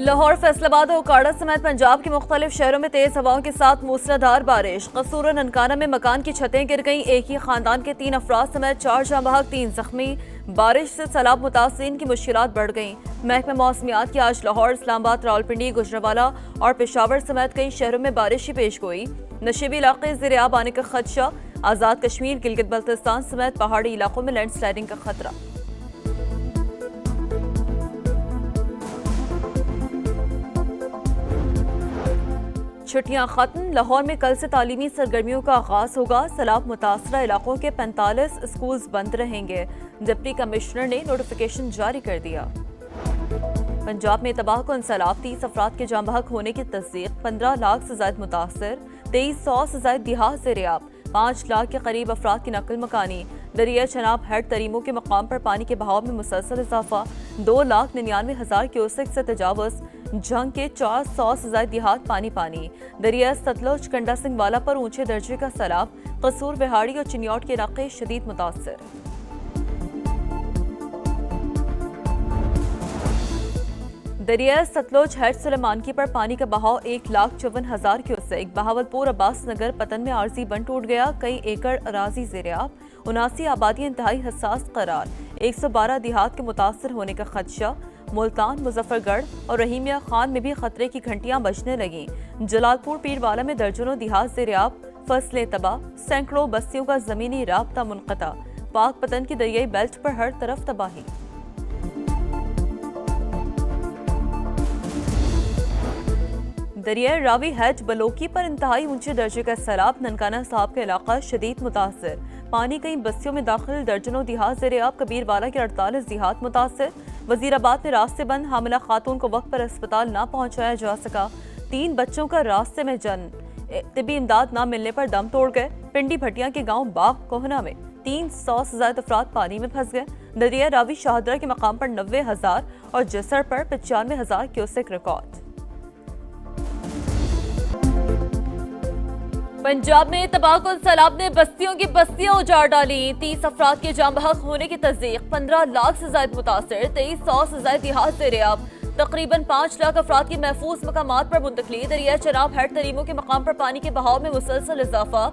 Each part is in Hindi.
लाहौर, फैसलाबाद और उकाड़ा समेत पंजाब के मुख्तलिफ शहरों में तेज हवाओं के साथ मूसलाधार बारिश। कसूर और ननकाना में मकान की छतें गिर गईं। एक ही खानदान के 3 अफराद समेत 4 जाँ बहक, 3 जख्मी। बारिश से सैलाब मुतासिरीन की मुश्किलात बढ़ गईं। महकमा मौसमियात की आज लाहौर, इस्लामाबाद, रावलपिंडी, गुजरांवाला और पेशावर समेत कई शहरों में बारिश की पेश गोई। नशीबी इलाके ज़ेर-ए-आब आने का खदशा। आज़ाद कश्मीर, गिलगित बल्तिस्तान समेत पहाड़ी इलाकों में लैंडस्लाइडिंग का खतरा। छुट्टियां खत्म। लाहौर में कल से तालीमी सरगर्मियों का आगाज होगा। सैलाब मुतासरा इलाकों के 45 स्कूल्स बंद रहेंगे। डिप्टी कमिश्नर ने नोटिफिकेशन जारी कर दिया। पंजाब में तबाहकुन सैलाब, 30 अफराद के जाँ बहक होने की तस्दीक। 15 लाख से ज्यादा मुतासर, 2300 से ज्यादा दिहात ज़ेर-ए-आब। 5 लाख के करीब अफराद की नकल मकानी। दरिया चनाब हेड तरीमों के मकाम पर पानी के बहाव में मुसलसल इजाफा। 2,99,000 क्यूसेक से तजावुज। जंग के 400 से ज्यादा दिहात पानी पानी। दरिया सतलुज, कंडा सिंह वाला पर ऊंचे दर्जे का सैलाब। कसूर, बिहाड़ी और चिन्योट के इलाके शदीद मुतासर। दरिया सतलुज हेड सुलेमानकी पर पानी का बहाव 1,54,000 क्यूसेक। बहावलपुर, अब्बास नगर, पतन में आरजी बंद टूट गया। कई एकड़ अराजी ज़ेर-ए-आब। 79 आबादी इंतहाई हसास करार। 112 दिहात के मुतासर होने का खदशा। मुल्तान, मुजफ्फरगढ़ और रहीमिया खान में भी खतरे की घंटियां बजने लगीं। जलालपुर, पीरवाला में दर्जनों दिहात ज़ेर-ए-आब। फसलें तबाह, सैकड़ों बस्तियों का जमीनी राब्ता मुनक़ता। पाक पतन की दरियाई बेल्ट पर हर तरफ तबाही। दरिया रावी हेड बलोकी पर इंतहाई ऊंचे दर्जे का सैलाब। ननकाना साहब का इलाका शदीद मुतासर। पानी कई बस्तियों में दाखिल। दर्जनों दिहात ज़ेर-ए-आब। कबीरवाला के 48 दिहात मुतासर। वजीराबाद में रास्ते बंद। हामिला खातून को वक्त पर अस्पताल ना पहुंचाया जा सका। 3 बच्चों का रास्ते में जन्म। तिबी इमदाद ना मिलने पर दम तोड़ गए। पिंडी भटिया के गांव बाग कोहना में 300 से ज्यादा अफराद पानी में फंस गए। दरिया रावी शाहदरा के मकाम पर 90,000 और जसर पर 95,000 क्यूसेक रिकॉर्ड। पंजाब में तबाहकुन सैलाब ने बस्तियों की बस्तियां उजाड़ डाली। 30 अफराद के जाँ बहक होने की तस्दीक। 15 लाख से ज्यादा मुतासर, 2300 से ज्यादा दिहात ज़ेर-ए-आब। तकरीबन 5 लाख अफराद की महफूज मकामात पर मुंतकली। दरिया चनाब हेड तरीमों के मकाम पर पानी के बहाव में मुसलसल इजाफा।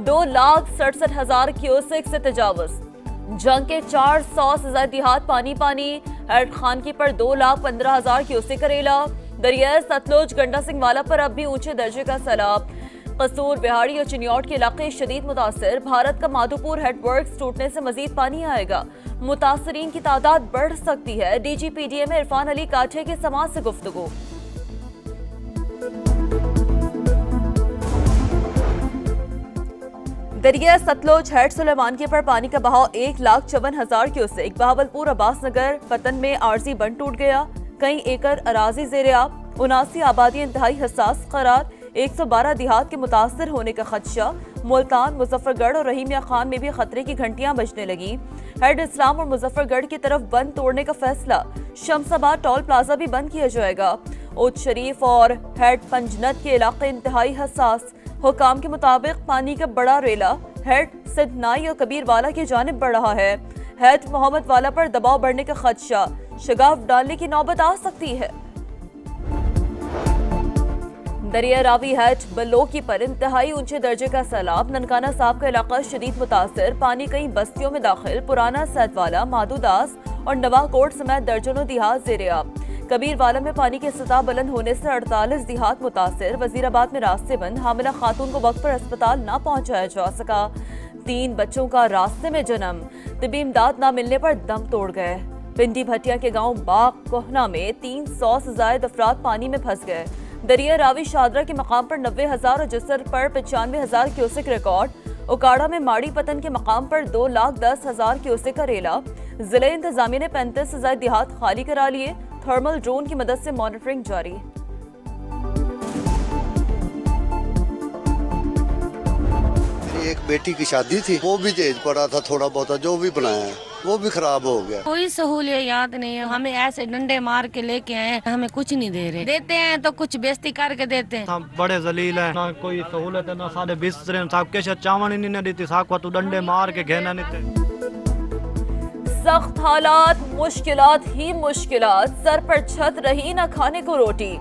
2,67,000 क्यूसेक से तजावुज। जंग के 400 से ज्यादा दिहात पानी पानी। हेड खानकी पर 2,15,000 क्यूसेक करेला। दरिया सतलुज, गंडा सिंह वाला पर अब भी ऊंचे दर्जे का सैलाब। कसूर, बिहाड़ी और चिन्योट के इलाके शदीद मुतासर। भारत का माधोपुर हेडवर्क्स टूटने से मजीद पानी आएगा। मुतासरीन की तादाद बढ़ सकती है। DGPDA में इरफान अली काठे के समाज से गुफ्तगू। दरिया सतलुज हेड सुलेमानकी पर पानी का बहाव 1,54,000 क्यूसेक। बहावलपुर, अब्बास नगर, पतन में आरजी बंद टूट गया। कई एकड़ अराजी ज़ेर-ए-आब। 79 आबादी इंतहाई हसास करार। 112 दिहात के मुतासर होने का खदशा। मुल्तान, मुजफ्फरगढ़ और रहीमिया खान में भी खतरे की घंटियां बजने लगी। हेड इस्लाम और मुजफ्फरगढ़ की तरफ बंद तोड़ने का फैसला। शमसाबाद टोल प्लाजा भी बंद किया जाएगा। उच्च शरीफ और हेड पंजनत के इलाके इंतहाई हसास। हुकाम के मुताबिक पानी का बड़ा रेला हेड सिद्धनाई और कबीरवाला की जानिब बढ़ रहा है। हेड मोहम्मद वाला पर दबाव बढ़ने का खदशा। शगाफ डालने की नौबत आ सकती है। दरिया रावी हेड बलोकी पर इंतहाई ऊंचे दर्जे का सैलाब। ननकाना साहब का इलाका शदीद मुतासर। पानी कई बस्तियों में दाखिल। पुराना सैदवाला, माधुदास और नवाकोट समेत दर्जनों दिहात ज़ेर-ए-आब। कबीरवाला में पानी की सतह बुलंद होने से 48 दिहात मुतासर। वजीराबाद में रास्ते बंद। हामिला खातून को वक्त पर अस्पताल ना पहुंचाया जा सका। 3 बच्चों का रास्ते में जन्म। तिबी इमदाद ना मिलने पर दम तोड़ गए। पिंडी भटिया के गांव बाग कोहना में 300 से ज्यादा अफराद पानी में फंस गए। दरिया रावी शाहदरा के मकाम पर 90,000 और जसर पर 95,000 क्यूसेक रिकॉर्ड। उकाड़ा में माड़ी पतन के मकाम पर 2,10,000 क्यूसेक का रेला। जिले इंतजामिया ने 35 से ज्यादा देहात खाली करा लिए। थर्मल ड्रोन की मदद से मॉनिटरिंग जारी। एक बेटी की शादी थी, वो भी दहेज पड़ा था थोड़ा बहुत, जो भी बनाया है वो भी खराब हो गया। कोई सहूलियत याद नहीं है। हमें ऐसे डंडे मार के लेके आए, हमें कुछ नहीं दे रहे। देते हैं तो कुछ बेइज्जती करके देते हैं। हम बड़े जलील है, ना कोई सहूलत है, ना साढ़े 20 साहब के चावल ही नहीं दी थी, साहब को तो डंडे मार के घेना नहीं थे। सख्त हालात, मुश्किलात ही मुश्किलात, सर पर छत रही न खाने को रोटी,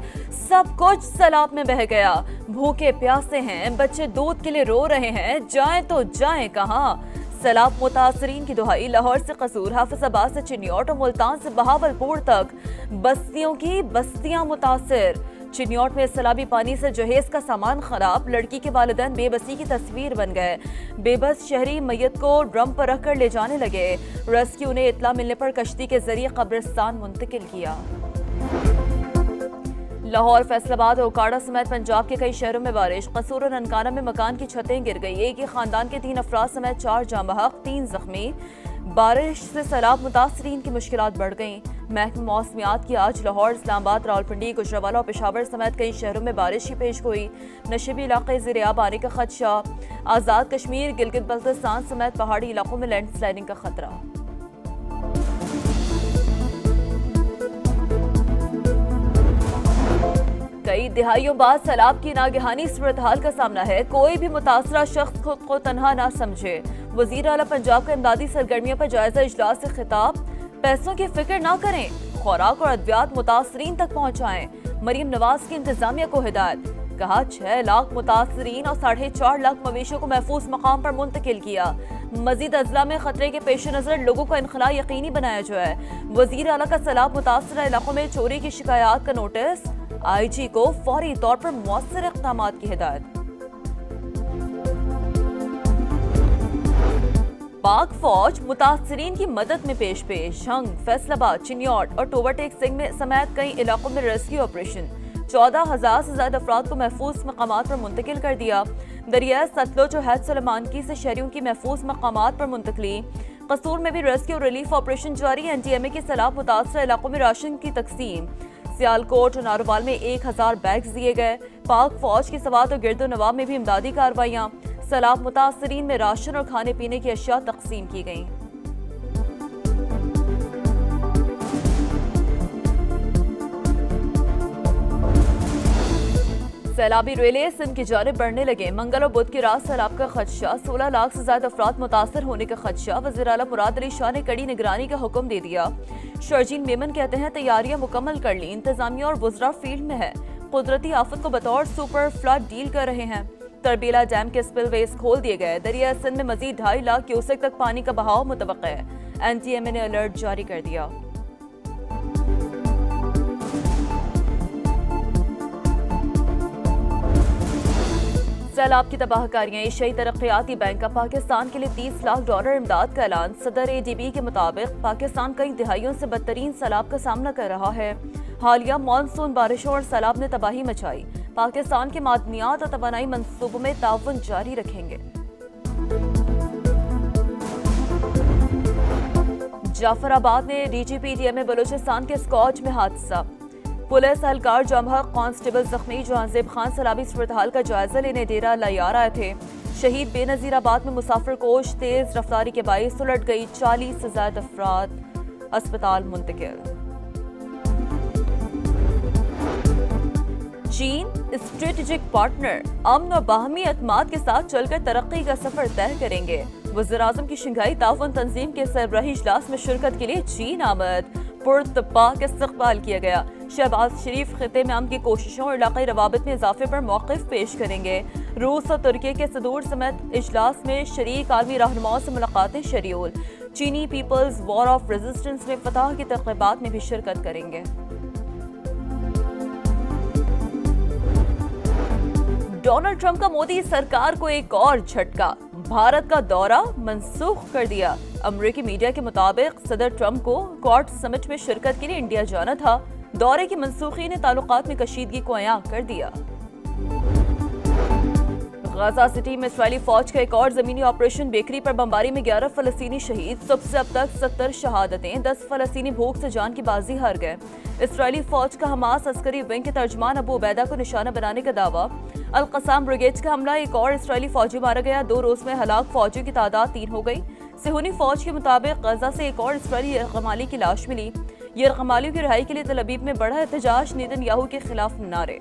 सब कुछ सैलाब में बह गया। भूखे प्यासे हैं, बच्चे दूध के लिए रो रहे हैं, जाएं तो जाएं कहां। सैलाब मुतासरीन की दुहाई, लाहौर से कसूर, हाफिजाबाद से चिन्योट और मुल्तान से बहावलपुर तक बस्तियों की बस्तियां मुतासिर। चिन्योट में सैलाबी पानी से जहेज का सामान खराब, लड़की के वालिदैन बेबसी की तस्वीर बन गए। बेबस शहरी मैयत को ड्रम पर रखकर ले जाने लगे। रेस्क्यू ने इत्ला मिलने पर कश्ती के जरिए कब्रिस्तान मुंतकिल किया। लाहौर, फैसलाबाद और उकाड़ा समेत पंजाब के कई शहरों में बारिश। कसूर और ननकाना में मकान की छतें गिर गई। एक ही खानदान के 3 अफराद समेत 4 जाँ बहक, 3 जख्मी। बारिश से सैलाब मुतासरीन की मुश्किलात बढ़ गईं। महकमा मौसमियात की आज लाहौर, इस्लामाबाद, रावलपिंडी, गुजरावाला और पेशावर समेत कई शहरों में बारिश की पेश गोई। नशीबी इलाके ज़ेर-ए-आब आने का खदशा। आज़ाद कश्मीर, गिलगित बल्तिस्तान समेत पहाड़ी इलाकों में लैंडस्लाइडिंग का खतरा। कई दिहाइयों बाद सैलाब की नागहानी सूरत हाल का सामना है। कोई भी मुतासरा शख्स खुद को तन्हा ना समझे। वज़ीर आला पंजाब का इमदादी सरगर्मियों पर जायजा इजलास से खिताब। पैसों की फिक्र ना करें, खुराक और अद्वियात मुतासरीन तक पहुँचाएं। मरीम नवाज की इंतजामिया को हिदायत। कहा 6 लाख मुतासरीन और 4.5 लाख मवेशियों को महफूज मकाम पर मुंतकिल किया। मजीद अजला में खतरे के पेश नजर लोगों का इनखला यकीनी बनाया जाए। वज़ीर आला का सैलाब मुतासरा इलाकों में चोरी की शिकायत का नोटिस। IG को फौरी तौर पर मौसर इक़दामात की हिदायत। पाक फौज मुतासरीन की मदद में पेश। हंग, फैसलाबाद, चिन्योट और टोबरटेक सिंह में समेत कई इलाकों में रेस्क्यू ऑपरेशन। 14,000 से ज्यादा अफराद को महफूज मकामात पर मुंतकिल कर दिया। दरिया सतलुज और हैद सलमानकी से शहरियों की महफूज मकामात पर मुंतकली। कसूर में भी रेस्क्यू और रिलीफ ऑपरेशन जारी। NDMA के सैलाब मुतासरा इलाकों में राशन की तकसीम। सियालकोट और नारोवाल में 1000 बैग्स दिए गए। पाक फौज की सवात और गिरदो नवाब में भी इमदादी कार्रवाइयाँ। सैलाब मुतासरीन में राशन और खाने पीने की अशिया तकसीम की गईं। सैलाबी रेले सिंध की जानिब बढ़ने लगे। मंगल और बुध की रात सैलाब का खदशा। 16 लाख से ज्यादा अफराद मुतासर होने का खदशा। वज़ीर आला मुराद अली शाह ने कड़ी निगरानी का हुक्म दे दिया। शर्जीन मेमन कहते हैं तैयारियां मुकम्मल कर ली, इंतजामिया और वुज़रा फील्ड में है। कुदरती आफत को बतौर सुपर फ्लड डील कर रहे हैं। तरबेला डैम के स्पिलवेज खोल दिए गए। दरिया सिंध में मजीद 2.5 लाख क्यूसेक तक पानी का बहाव मुतवक्का है। NDMA ने अलर्ट जारी कर दिया। सैलाब की तबाहकारियां। एशियाई तरक्याती बैंक का पाकिस्तान के लिए $30 लाख इमदाद का ऐलान। सदर ADB के मुताबिक पाकिस्तान कई दिहाइयों से बदतरीन सैलाब का सामना कर रहा है। हालिया मानसून बारिशों और सैलाब ने तबाही मचाई। पाकिस्तान के मादनियात और तवानाई मंसूबों में ताउन जारी रखेंगे। जाफराबाद में DGPDMA बलूचिस्तान के स्कॉच में हादसा। पुलिस एहलकार जमहक कांस्टेबल जख्मी। जहांजेब खान सैलाबी सूरत हाल का जायजा लेने डेरा लयार आए थे। शहीद बेनजीराबाद में मुसाफिर कोच तेज रफ्तारी के बाइस उलट गई। 40 से ज्यादा अफराद अस्पताल मुंतकिल। चीन स्ट्रेटेजिक पार्टनर, अमन और बाहमी एतमाद के साथ चलकर तरक्की का सफर तय करेंगे। वज़ीर-ए-आज़म की शंघाई ताउन तंजीम के सरबराही इजलास में शिरकत के लिए चीन आमद। पुरतपाक इस्तकबाल किया गया। शहबाज शरीफ खिते में अमन की कोशिशों और इलाकाई रवाबित में इजाफे पर मौक़िफ़ पेश करेंगे। रूस और तुर्की के सदूर समेत इजलास में शरीक आलमी रहनुमाओं से मुलाकातें शेड्यूल। चीनी पीपल्स वॉर ऑफ रेजिस्टेंस में फतह की तक़रीबात में भी शिरकत करेंगे। डोनाल्ड ट्रंप का मोदी सरकार को एक और झटका। भारत का दौरा मंसूख कर दिया। अमेरिकी मीडिया के मुताबिक सदर ट्रंप को क्वाड समिट में शिरकत के लिए इंडिया जाना था। दौरे की मंसूखी ने ताल्लुकात में कशीदगी को आया कर दिया। गाजा सिटी में इस्राएली फौज का एक और जमीनी ऑपरेशन। बेकरी पर बमबारी में 11 फलस्तीनी शहीद। सबसे अब तक 70 शहादतें। 10 फलस्तीनी भूख से जान की बाजी हार गए। इस्राएली फौज का हमास अस्करी विंग के तर्जमान अबू उबैदा को निशाना बनाने का दावा। अल-कसाम ब्रिगेड का हमला। एक और इस्राएली फौजी मारा गया। 2 रोज में हलाक फौजियों की तादाद 3 हो गई। सेहूनी फौज के मुताबिक गजा से एक और इस्राएली यरगमाली की लाश मिली। यरगमालियों की रिहाई के लिए तल अबीब में बड़ा एहतजाज। नेतन्याहू के खिलाफ नारे।